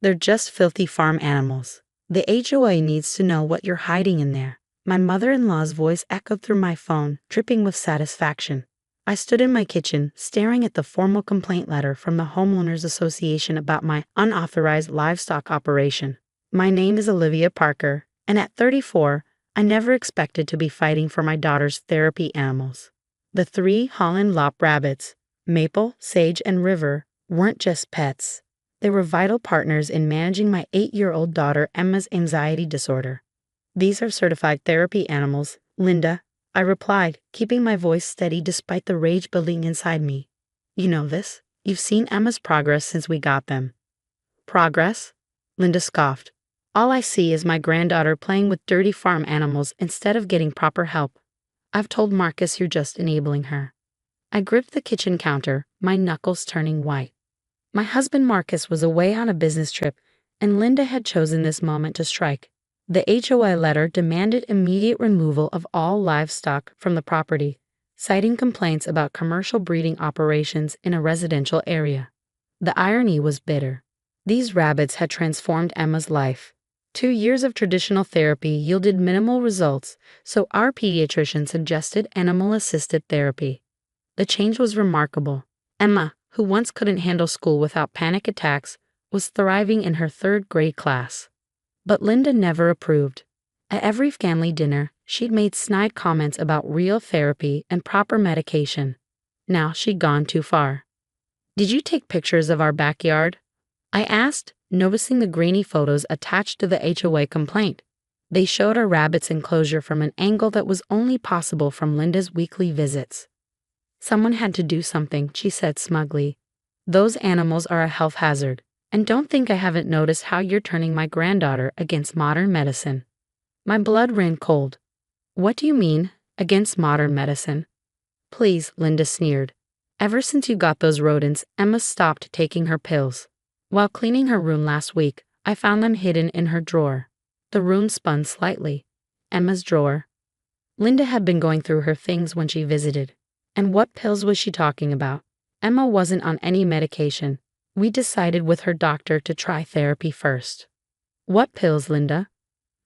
They're just filthy farm animals. The HOA needs to know what you're hiding in there. My mother-in-law's voice echoed through my phone, dripping with satisfaction. I stood in my kitchen, staring at the formal complaint letter from the Homeowners Association about my unauthorized livestock operation. My name is Olivia Parker, and at 34, I never expected to be fighting for my daughter's therapy animals. The 3 Holland Lop rabbits, Maple, Sage, and River, weren't just pets. They were vital partners in managing my 8-year-old daughter Emma's anxiety disorder. These are certified therapy animals, Linda, I replied, keeping my voice steady despite the rage building inside me. You know this? You've seen Emma's progress since we got them. Progress? Linda scoffed. All I see is my granddaughter playing with dirty farm animals instead of getting proper help. I've told Marcus you're just enabling her. I gripped the kitchen counter, my knuckles turning white. My husband Marcus was away on a business trip, and Linda had chosen this moment to strike. The HOA letter demanded immediate removal of all livestock from the property, citing complaints about commercial breeding operations in a residential area. The irony was bitter. These rabbits had transformed Emma's life. 2 years of traditional therapy yielded minimal results, so our pediatrician suggested animal-assisted therapy. The change was remarkable. Emma, who once couldn't handle school without panic attacks, was thriving in her 3rd grade class. But Linda never approved. At every family dinner, she'd made snide comments about real therapy and proper medication. Now she'd gone too far. Did you take pictures of our backyard? I asked, noticing the grainy photos attached to the HOA complaint. They showed our rabbit's enclosure from an angle that was only possible from Linda's weekly visits. Someone had to do something, she said smugly. Those animals are a health hazard. And don't think I haven't noticed how you're turning my granddaughter against modern medicine. My blood ran cold. What do you mean, against modern medicine? Please, Linda sneered. Ever since you got those rodents, Emma stopped taking her pills. While cleaning her room last week, I found them hidden in her drawer. The room spun slightly. Emma's drawer. Linda had been going through her things when she visited. And what pills was she talking about? Emma wasn't on any medication. We decided with her doctor to try therapy first. What pills, Linda?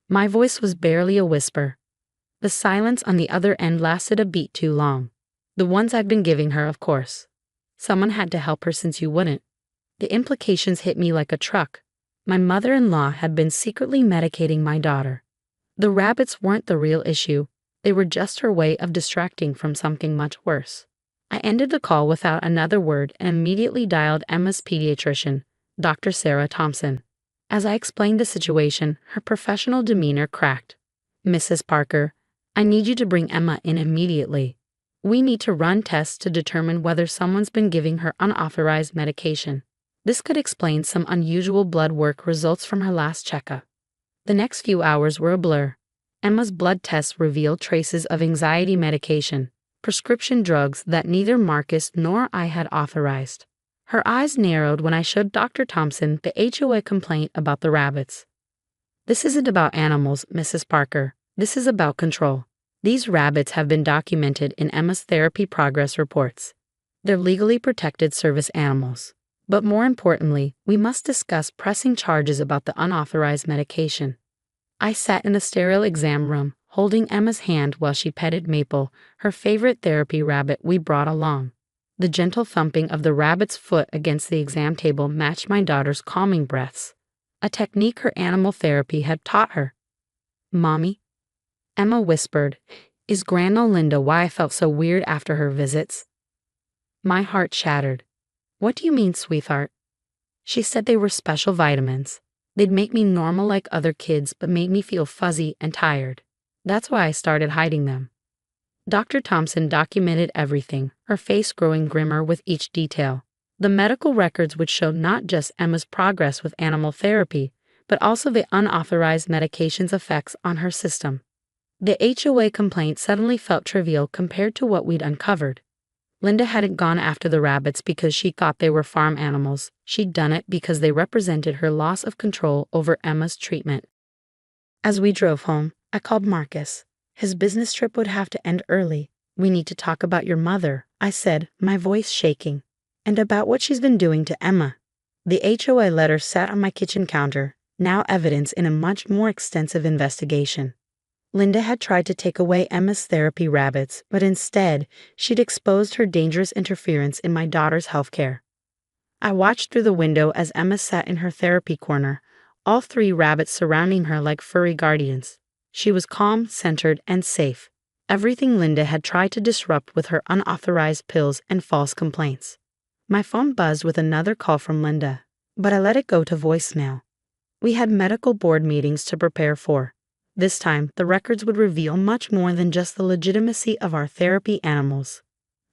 My voice was barely a whisper. The silence on the other end lasted a beat too long. The ones I'd been giving her, of course. Someone had to help her since you wouldn't. The implications hit me like a truck. My mother-in-law had been secretly medicating my daughter. The rabbits weren't the real issue. They were just her way of distracting from something much worse. I ended the call without another word and immediately dialed Emma's pediatrician, Dr. Sarah Thompson. As I explained the situation, her professional demeanor cracked. Mrs. Parker, I need you to bring Emma in immediately. We need to run tests to determine whether someone's been giving her unauthorized medication. This could explain some unusual blood work results from her last checkup. The next few hours were a blur. Emma's blood tests revealed traces of anxiety medication, prescription drugs that neither Marcus nor I had authorized. Her eyes narrowed when I showed Dr. Thompson the HOA complaint about the rabbits. This isn't about animals, Mrs. Parker. This is about control. These rabbits have been documented in Emma's therapy progress reports. They're legally protected service animals. But more importantly, we must discuss pressing charges about the unauthorized medication. I sat in the sterile exam room, holding Emma's hand while she petted Maple, her favorite therapy rabbit we brought along. The gentle thumping of the rabbit's foot against the exam table matched my daughter's calming breaths, a technique her animal therapy had taught her. Mommy? Emma whispered, Is Grandma Linda why I felt so weird after her visits? My heart shattered. What do you mean, sweetheart? She said they were special vitamins. They'd make me normal like other kids but made me feel fuzzy and tired. That's why I started hiding them. Dr. Thompson documented everything, her face growing grimmer with each detail. The medical records would show not just Emma's progress with animal therapy, but also the unauthorized medication's effects on her system. The HOA complaint suddenly felt trivial compared to what we'd uncovered. Linda hadn't gone after the rabbits because she thought they were farm animals. She'd done it because they represented her loss of control over Emma's treatment. As we drove home, I called Marcus. His business trip would have to end early. We need to talk about your mother, I said, my voice shaking, and about what she's been doing to Emma. The HOA letter sat on my kitchen counter, now evidence in a much more extensive investigation. Linda had tried to take away Emma's therapy rabbits, but instead, she'd exposed her dangerous interference in my daughter's healthcare. I watched through the window as Emma sat in her therapy corner, all 3 rabbits surrounding her like furry guardians. She was calm, centered, and safe. Everything Linda had tried to disrupt with her unauthorized pills and false complaints. My phone buzzed with another call from Linda, but I let it go to voicemail. We had medical board meetings to prepare for. This time, the records would reveal much more than just the legitimacy of our therapy animals.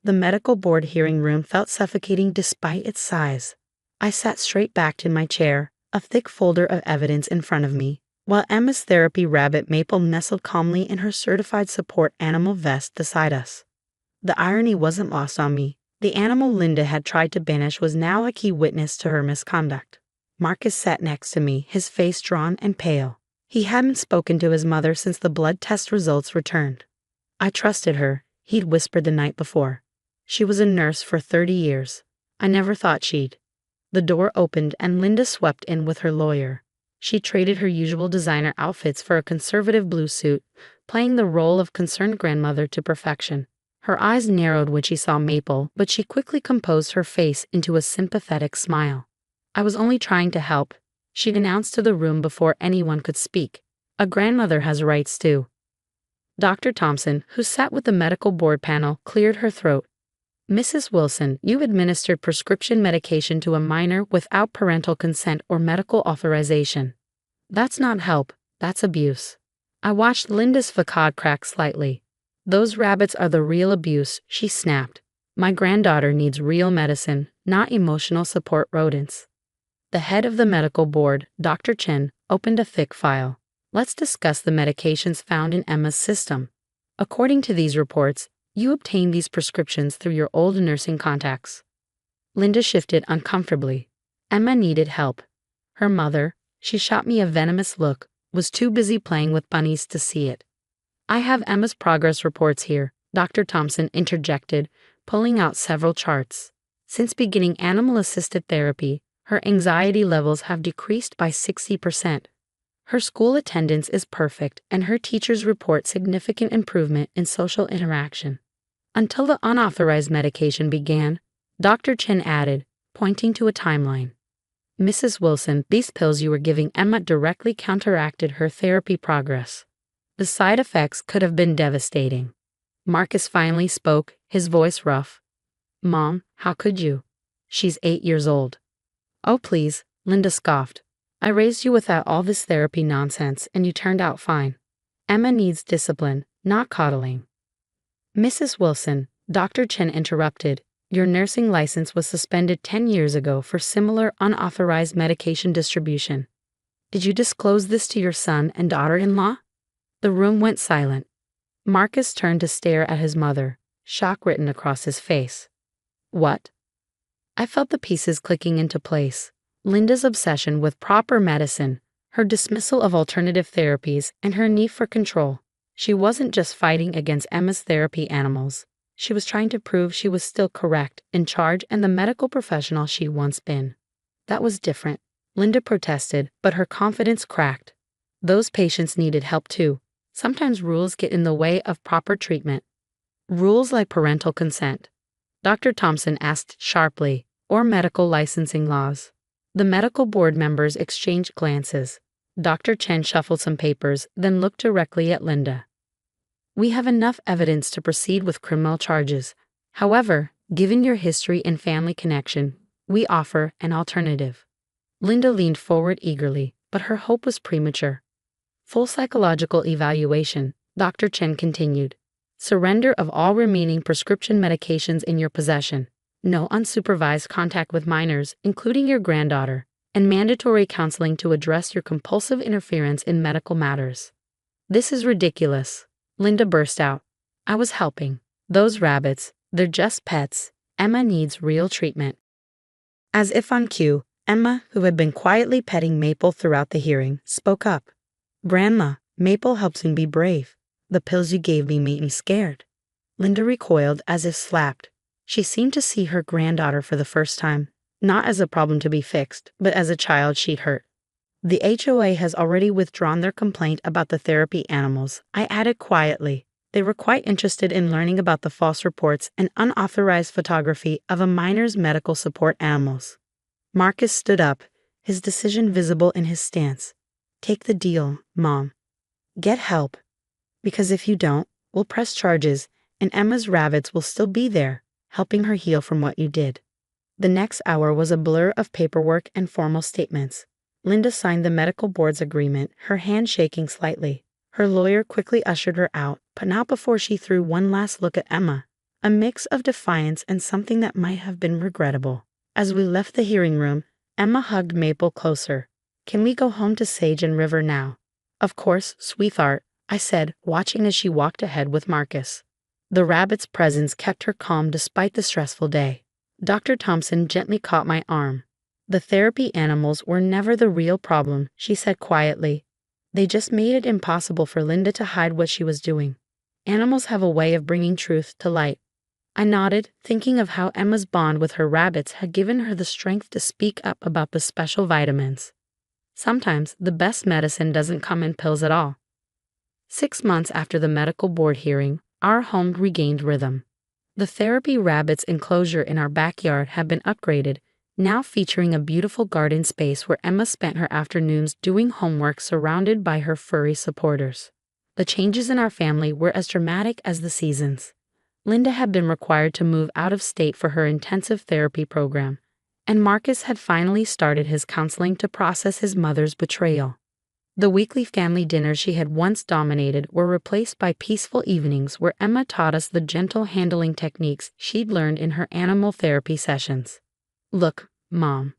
The medical board hearing room felt suffocating despite its size. I sat straight backed in my chair, a thick folder of evidence in front of me, while Emma's therapy rabbit Maple nestled calmly in her certified support animal vest beside us. The irony wasn't lost on me. The animal Linda had tried to banish was now a key witness to her misconduct. Marcus sat next to me, his face drawn and pale. He hadn't spoken to his mother since the blood test results returned. I trusted her, he'd whispered the night before. She was a nurse for 30 years. I never thought she'd. The door opened and Linda swept in with her lawyer. She traded her usual designer outfits for a conservative blue suit, playing the role of concerned grandmother to perfection. Her eyes narrowed when she saw Maple, but she quickly composed her face into a sympathetic smile. I was only trying to help, she announced to the room before anyone could speak. A grandmother has rights too. Dr. Thompson, who sat with the medical board panel, cleared her throat. Mrs. Wilson, you administered prescription medication to a minor without parental consent or medical authorization. That's not help, that's abuse. I watched Linda's facade crack slightly. Those rabbits are the real abuse, she snapped. My granddaughter needs real medicine, not emotional support rodents. The head of the medical board, Dr. Chen, opened a thick file. Let's discuss the medications found in Emma's system. According to these reports, you obtained these prescriptions through your old nursing contacts. Linda shifted uncomfortably. Emma needed help. Her mother, she shot me a venomous look, was too busy playing with bunnies to see it. I have Emma's progress reports here, Dr. Thompson interjected, pulling out several charts. Since beginning animal-assisted therapy, her anxiety levels have decreased by 60%. Her school attendance is perfect and her teachers report significant improvement in social interaction. Until the unauthorized medication began, Dr. Chen added, pointing to a timeline. Mrs. Wilson, these pills you were giving Emma directly counteracted her therapy progress. The side effects could have been devastating. Marcus finally spoke, his voice rough. Mom, how could you? She's 8 years old. Oh please, Linda scoffed. I raised you without all this therapy nonsense and you turned out fine. Emma needs discipline, not coddling. Mrs. Wilson, Dr. Chen interrupted. Your nursing license was suspended 10 years ago for similar unauthorized medication distribution. Did you disclose this to your son and daughter-in-law? The room went silent. Marcus turned to stare at his mother, shock written across his face. What? I felt the pieces clicking into place. Linda's obsession with proper medicine, her dismissal of alternative therapies, and her need for control. She wasn't just fighting against Emma's therapy animals. She was trying to prove she was still correct, in charge, and the medical professional she'd once been. That was different. Linda protested, but her confidence cracked. Those patients needed help too. Sometimes rules get in the way of proper treatment. Rules like parental consent. Dr. Thompson asked sharply, or medical licensing laws. The medical board members exchanged glances. Dr. Chen shuffled some papers, then looked directly at Linda. We have enough evidence to proceed with criminal charges. However, given your history and family connection, we offer an alternative. Linda leaned forward eagerly, but her hope was premature. Full psychological evaluation, Dr. Chen continued. Surrender of all remaining prescription medications in your possession. No unsupervised contact with minors, including your granddaughter, and mandatory counseling to address your compulsive interference in medical matters. This is ridiculous, Linda burst out. I was helping. Those rabbits, they're just pets. Emma needs real treatment. As if on cue, Emma, who had been quietly petting Maple throughout the hearing, spoke up. Grandma, Maple helps me be brave. The pills you gave me made me scared. Linda recoiled as if slapped. She seemed to see her granddaughter for the first time. not as a problem to be fixed, but as a child she'd hurt. The HOA has already withdrawn their complaint about the therapy animals, I added quietly. They were quite interested in learning about the false reports and unauthorized photography of a minor's medical support animals. Marcus stood up, his decision visible in his stance. Take the deal, Mom. Get help. Because if you don't, we'll press charges, and Emma's rabbits will still be there, helping her heal from what you did. The next hour was a blur of paperwork and formal statements. Linda signed the medical board's agreement, her hand shaking slightly. Her lawyer quickly ushered her out, but not before she threw one last look at Emma, a mix of defiance and something that might have been regrettable. As we left the hearing room, Emma hugged Maple closer. Can we go home to Sage and River now? Of course, sweetheart, I said, watching as she walked ahead with Marcus. The rabbit's presence kept her calm despite the stressful day. Dr. Thompson gently caught my arm. The therapy animals were never the real problem, she said quietly. They just made it impossible for Linda to hide what she was doing. Animals have a way of bringing truth to light. I nodded, thinking of how Emma's bond with her rabbits had given her the strength to speak up about the special vitamins. Sometimes the best medicine doesn't come in pills at all. 6 months after the medical board hearing, our home regained rhythm. The therapy rabbits enclosure in our backyard had been upgraded, now featuring a beautiful garden space where Emma spent her afternoons doing homework surrounded by her furry supporters. The changes in our family were as dramatic as the seasons. Linda had been required to move out of state for her intensive therapy program, and Marcus had finally started his counseling to process his mother's betrayal. The weekly family dinners she had once dominated were replaced by peaceful evenings where Emma taught us the gentle handling techniques she'd learned in her animal therapy sessions. Look, Mom.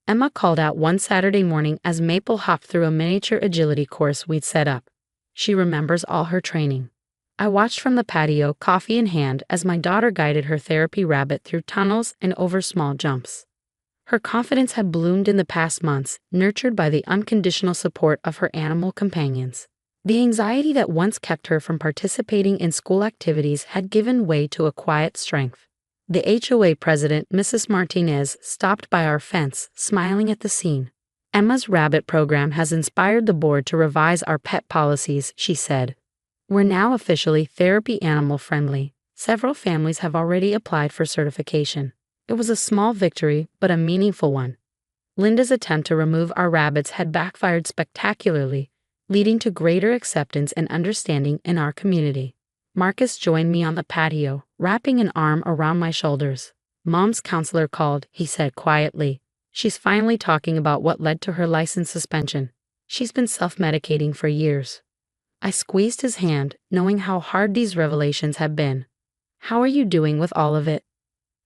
Emma called out one Saturday morning as Maple hopped through a miniature agility course we'd set up. She remembers all her training. I watched from the patio, coffee in hand, as my daughter guided her therapy rabbit through tunnels and over small jumps. Her confidence had bloomed in the past months, nurtured by the unconditional support of her animal companions. The anxiety that once kept her from participating in school activities had given way to a quiet strength. The HOA president, Mrs. Martinez, stopped by our fence, smiling at the scene. Emma's rabbit program has inspired the board to revise our pet policies, she said. We're now officially therapy animal friendly. Several families have already applied for certification. It was a small victory, but a meaningful one. Linda's attempt to remove our rabbits had backfired spectacularly, leading to greater acceptance and understanding in our community. Marcus joined me on the patio, wrapping an arm around my shoulders. Mom's counselor called, he said quietly. She's finally talking about what led to her license suspension. She's been self-medicating for years. I squeezed his hand, knowing how hard these revelations had been. How are you doing with all of it?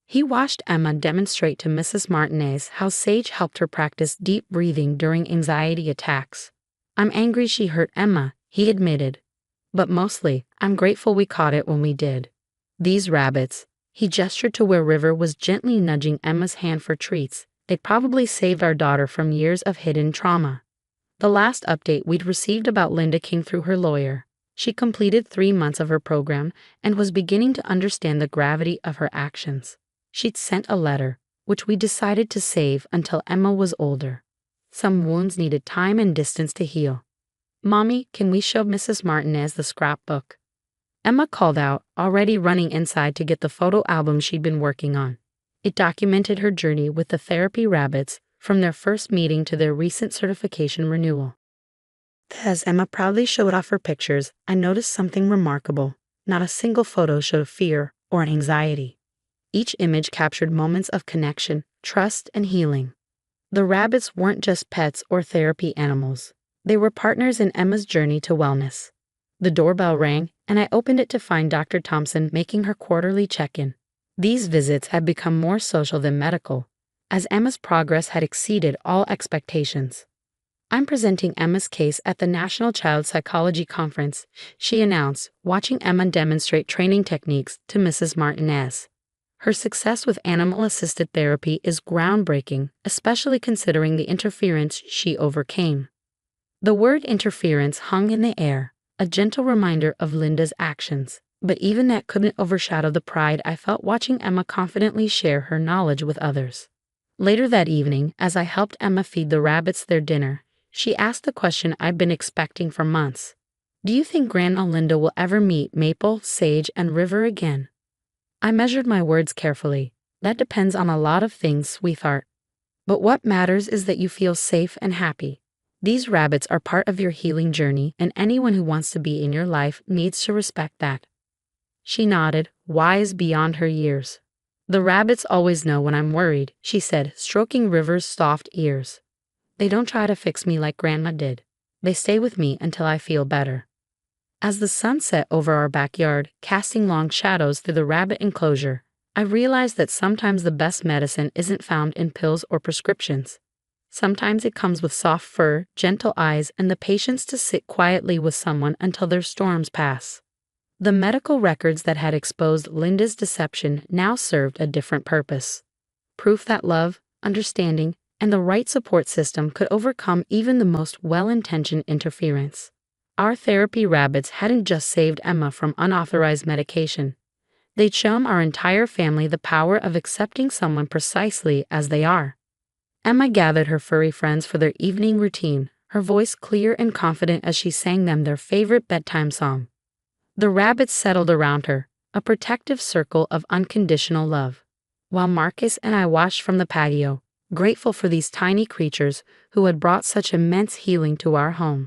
He watched Emma demonstrate to Mrs. Martinez how Sage helped her practice deep breathing during anxiety attacks. I'm angry she hurt Emma, he admitted. But mostly, I'm grateful we caught it when we did. These rabbits, he gestured to where River was gently nudging Emma's hand for treats, they probably saved our daughter from years of hidden trauma. The last update we'd received about Linda came through her lawyer. She completed 3 months of her program and was beginning to understand the gravity of her actions. She'd sent a letter, which we decided to save until Emma was older. Some wounds needed time and distance to heal. Mommy, can we show Mrs. Martinez the scrapbook? Emma called out, already running inside to get the photo album she'd been working on. It documented her journey with the therapy rabbits from their first meeting to their recent certification renewal. As Emma proudly showed off her pictures, I noticed something remarkable. Not a single photo showed fear or anxiety. Each image captured moments of connection, trust, and healing. The rabbits weren't just pets or therapy animals. They were partners in Emma's journey to wellness. The doorbell rang, and I opened it to find Dr. Thompson making her quarterly check-in. These visits had become more social than medical, as Emma's progress had exceeded all expectations. I'm presenting Emma's case at the National Child Psychology Conference, she announced, watching Emma demonstrate training techniques to Mrs. Martinez. Her success with animal-assisted therapy is groundbreaking, especially considering the interference she overcame. The word interference hung in the air, a gentle reminder of Linda's actions, but even that couldn't overshadow the pride I felt watching Emma confidently share her knowledge with others. Later that evening, as I helped Emma feed the rabbits their dinner, she asked the question I've been expecting for months. Do you think Grandma Linda will ever meet Maple, Sage, and River again? I measured my words carefully. That depends on a lot of things, sweetheart. But what matters is that you feel safe and happy. These rabbits are part of your healing journey, and anyone who wants to be in your life needs to respect that. She nodded, wise beyond her years. The rabbits always know when I'm worried, she said, stroking River's soft ears. They don't try to fix me like Grandma did. They stay with me until I feel better. As the sun set over our backyard, casting long shadows through the rabbit enclosure, I realized that sometimes the best medicine isn't found in pills or prescriptions. Sometimes it comes with soft fur, gentle eyes, and the patience to sit quietly with someone until their storms pass. The medical records that had exposed Linda's deception now served a different purpose. Proof that love, understanding, and the right support system could overcome even the most well-intentioned interference. Our therapy rabbits hadn't just saved Emma from unauthorized medication. They'd shown our entire family the power of accepting someone precisely as they are. Emma gathered her furry friends for their evening routine, her voice clear and confident as she sang them their favorite bedtime song. The rabbits settled around her, a protective circle of unconditional love, while Marcus and I watched from the patio, grateful for these tiny creatures who had brought such immense healing to our home.